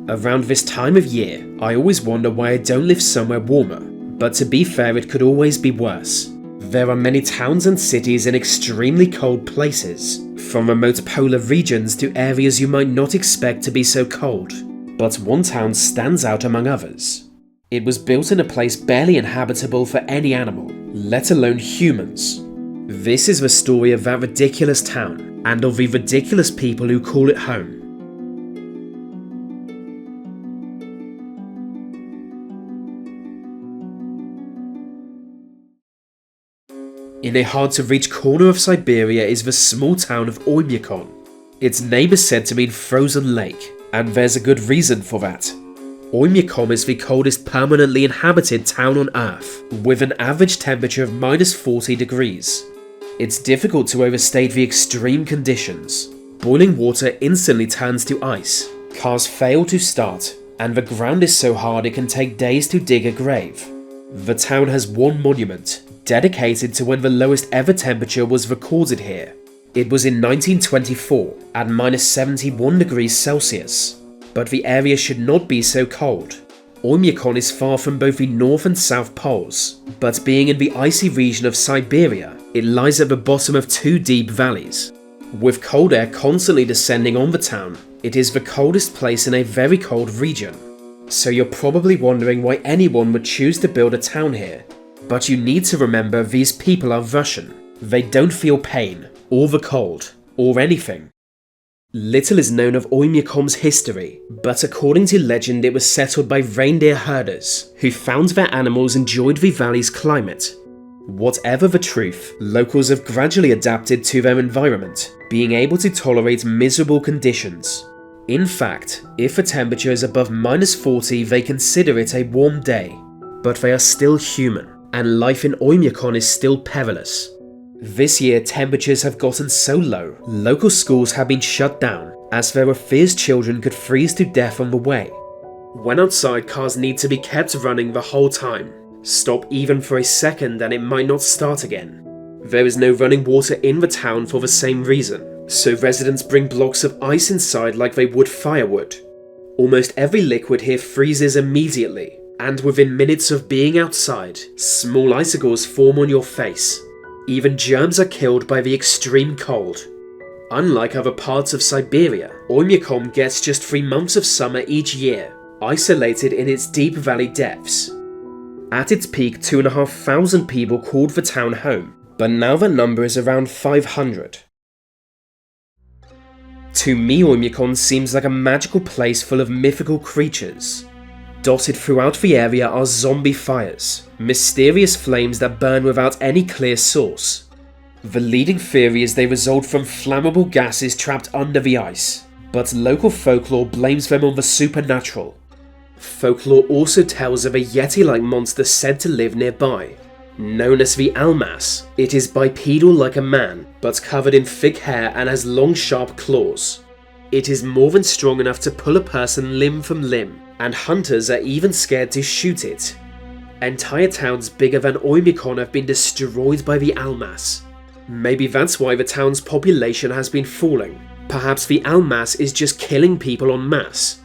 Around this time of year, I always wonder why I don't live somewhere warmer, but to be fair, it could always be worse. There are many towns and cities in extremely cold places, from remote polar regions to areas you might not expect to be so cold. But one town stands out among others. It was built in a place barely inhabitable for any animal, let alone humans. This is the story of that ridiculous town, and of the ridiculous people who call it home. In a hard-to-reach corner of Siberia is the small town of Oymyakon. Its name is said to mean frozen lake, and there's a good reason for that. Oymyakon is the coldest permanently inhabited town on Earth, with an average temperature of -40 degrees. It's difficult to overstate the extreme conditions. Boiling water instantly turns to ice, cars fail to start, and the ground is so hard it can take days to dig a grave. The town has one monument, dedicated to when the lowest ever temperature was recorded here. It was in 1924 at -71 degrees Celsius. But the area should not be so cold. Oymyakon is far from both the North and South Poles, but being in the icy region of Siberia, it lies at the bottom of two deep valleys. With cold air constantly descending on the town, it is the coldest place in a very cold region. So you're probably wondering why anyone would choose to build a town here. But you need to remember these people are Russian. They don't feel pain, or the cold, or anything. Little is known of Oymyakon's history, but according to legend it was settled by reindeer herders, who found their animals enjoyed the valley's climate. Whatever the truth, locals have gradually adapted to their environment, being able to tolerate miserable conditions. In fact, if the temperature is above -40 they consider it a warm day. But they are still human, and life in Oymyakon is still perilous. This year, temperatures have gotten so low, local schools have been shut down, as there were fears children could freeze to death on the way. When outside, cars need to be kept running the whole time. Stop even for a second and it might not start again. There is no running water in the town for the same reason, so residents bring blocks of ice inside like they would firewood. Almost every liquid here freezes immediately, and within minutes of being outside, small icicles form on your face. Even germs are killed by the extreme cold. Unlike other parts of Siberia, Oymyakon gets just 3 months of summer each year, isolated in its deep valley depths. At its peak, 2,500 people called the town home, but now the number is around 500. To me, Oymyakon seems like a magical place full of mythical creatures. Dotted throughout the area are zombie fires, mysterious flames that burn without any clear source. The leading theory is they result from flammable gases trapped under the ice, but local folklore blames them on the supernatural. Folklore also tells of a yeti-like monster said to live nearby. Known as the Almas, it is bipedal like a man, but covered in thick hair and has long sharp claws. It is more than strong enough to pull a person limb from limb, and hunters are even scared to shoot it. Entire towns bigger than Oymyakon have been destroyed by the Almas. Maybe that's why the town's population has been falling. Perhaps the Almas is just killing people en masse,